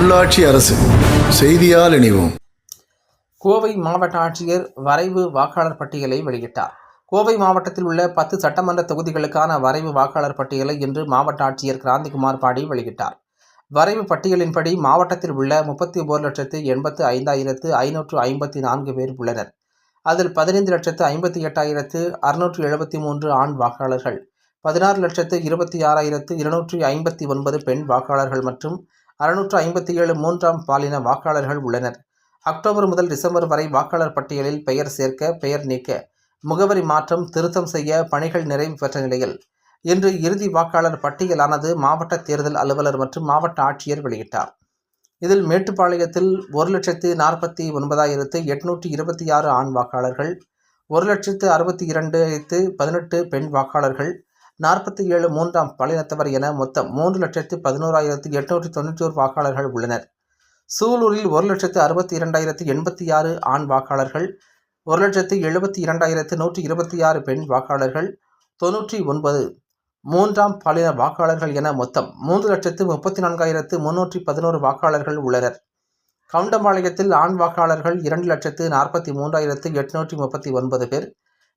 உள்ளாட்சி அரசு செய்தியால் இணைவோம். கோவை மாவட்ட ஆட்சியர் வரைவு வாக்காளர் பட்டியலை வெளியிட்டார். கோவை மாவட்டத்தில் உள்ள 10 சட்டமன்ற தொகுதிகளுக்கான வரைவு வாக்காளர் பட்டியலை இன்று மாவட்ட ஆட்சியர் கிராந்திகுமார் பாடி வெளியிட்டார். வரைவு பட்டியலின்படி மாவட்டத்தில் உள்ள 31,85,554 பேர் உள்ளனர். அதில் 15,58,673 ஆண் வாக்காளர்கள், 16,26,259 பெண் வாக்காளர்கள் மற்றும் 657 மூன்றாம் பாலின வாக்காளர்கள் உள்ளனர். அக்டோபர் முதல் டிசம்பர் வரை வாக்காளர் பட்டியலில் பெயர் சேர்க்க, பெயர் நீக்க, முகவரி மாற்றம், திருத்தம் செய்ய பணிகள் நிறைவு பெற்ற நிலையில் இன்று இறுதி வாக்காளர் பட்டியலானது மாவட்ட தேர்தல் அலுவலர் மற்றும் மாவட்ட ஆட்சியர் வெளியிட்டார். இதில் மேட்டுப்பாளையத்தில் 1,49,826 ஆண் வாக்காளர்கள், 1,62,18 பெண் வாக்காளர்கள், 47 மூன்றாம் பாலினத்தவர் என மொத்தம் 3,11,891 வாக்காளர்கள் உள்ளனர். சூலூரில் 1,62,086 ஆண் வாக்காளர்கள், 1,72,126 பெண் வாக்காளர்கள், 99 மூன்றாம் பாலின வாக்காளர்கள் என மொத்தம் 3,34,311 வாக்காளர்கள் உள்ளனர். கவுண்டம்பாளையத்தில் ஆண் வாக்காளர்கள் 2,43,839 பேர்,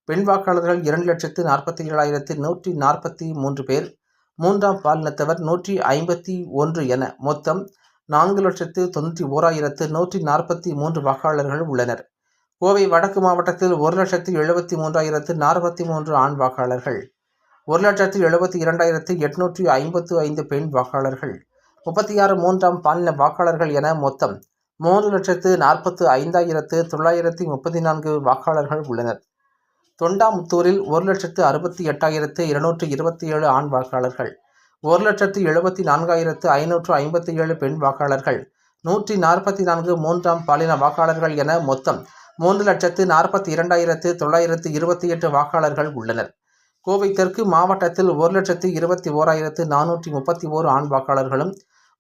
பெண் வாக்காளர்கள் 2,47,143 பேர், மூன்றாம் பாலினத்தவர் 151 என மொத்தம் 4,91,143 வாக்காளர்கள் உள்ளனர். கோவை வடக்கு மாவட்டத்தில் 1,73,043 ஆண் வாக்காளர்கள், 1,72,855 பெண் வாக்காளர்கள், 36 மூன்றாம் பாலின வாக்காளர்கள் என மொத்தம் 3,45,934 வாக்காளர்கள் உள்ளனர். தொண்டாமுத்தூரில் 1,68,227 ஆண் வாக்காளர்கள், 1,74,557 பெண் வாக்காளர்கள், 144 மூன்றாம் பாலின வாக்காளர்கள் என மொத்தம் 3,42,928 வாக்காளர்கள் உள்ளனர். கோவை தெற்கு மாவட்டத்தில் 1,21,431 ஆண் வாக்காளர்களும்,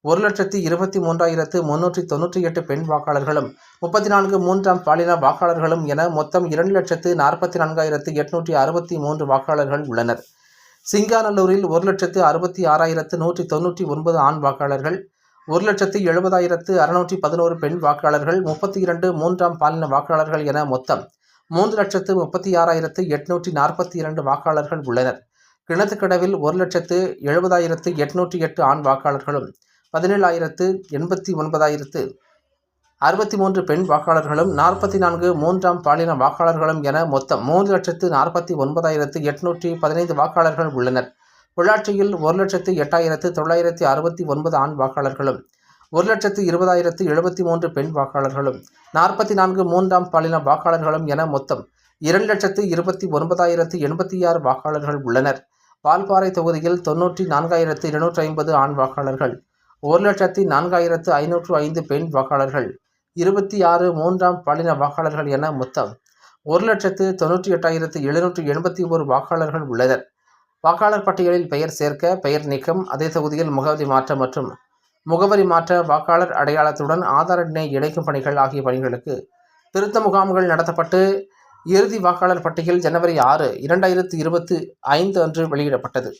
1,23,398 பெண் வாக்காளர்களும், 34 மூன்றாம் பாலின வாக்காளர்களும் என மொத்தம் 2,44,863 வாக்காளர்கள் உள்ளனர். சிங்காநல்லூரில் 1,66,199 ஆண் வாக்காளர்கள், 1,70,611 பெண் வாக்காளர்கள், 32 மூன்றாம் பாலின வாக்காளர்கள் என மொத்தம் 3,36,842 வாக்காளர்கள் உள்ளனர். கிணத்துக்கடவில் 1,70,808 ஆண் வாக்காளர்களும், 17,89,063 பெண் வாக்காளர்களும், 44 மூன்றாம் பாலின வாக்காளர்களும் என மொத்தம் 3,49,815 வாக்காளர்கள் உள்ளனர். பொள்ளாச்சியில் 1,08,969 ஆண் வாக்காளர்களும், 1,20,073 பெண் வாக்காளர்களும், 44 மூன்றாம் பாலின வாக்காளர்களும் என மொத்தம் 2,29,086 வாக்காளர்கள் உள்ளனர். வால்பாறை தொகுதியில் 94,250 ஆண் வாக்காளர்கள், 1,04,505 பெண் வாக்காளர்கள், 26 மூன்றாம் பாலின வாக்காளர்கள் என மொத்தம் 1,98,781 வாக்காளர்கள் உள்ளனர். வாக்காளர் பட்டியலில் பெயர் சேர்க்க, பெயர் நீக்கம், அதே தொகுதியில் முகவரி மாற்றம் மற்றும் முகவரி மாற்ற, வாக்காளர் அடையாளத்துடன் ஆதார் எண்ணை இணைக்கும் பணிகள் ஆகிய பணிகளுக்கு திருத்த முகாம்கள் நடத்தப்பட்டு இறுதி வாக்காளர் பட்டியல் ஜனவரி 6, 2025 அன்று வெளியிடப்பட்டது.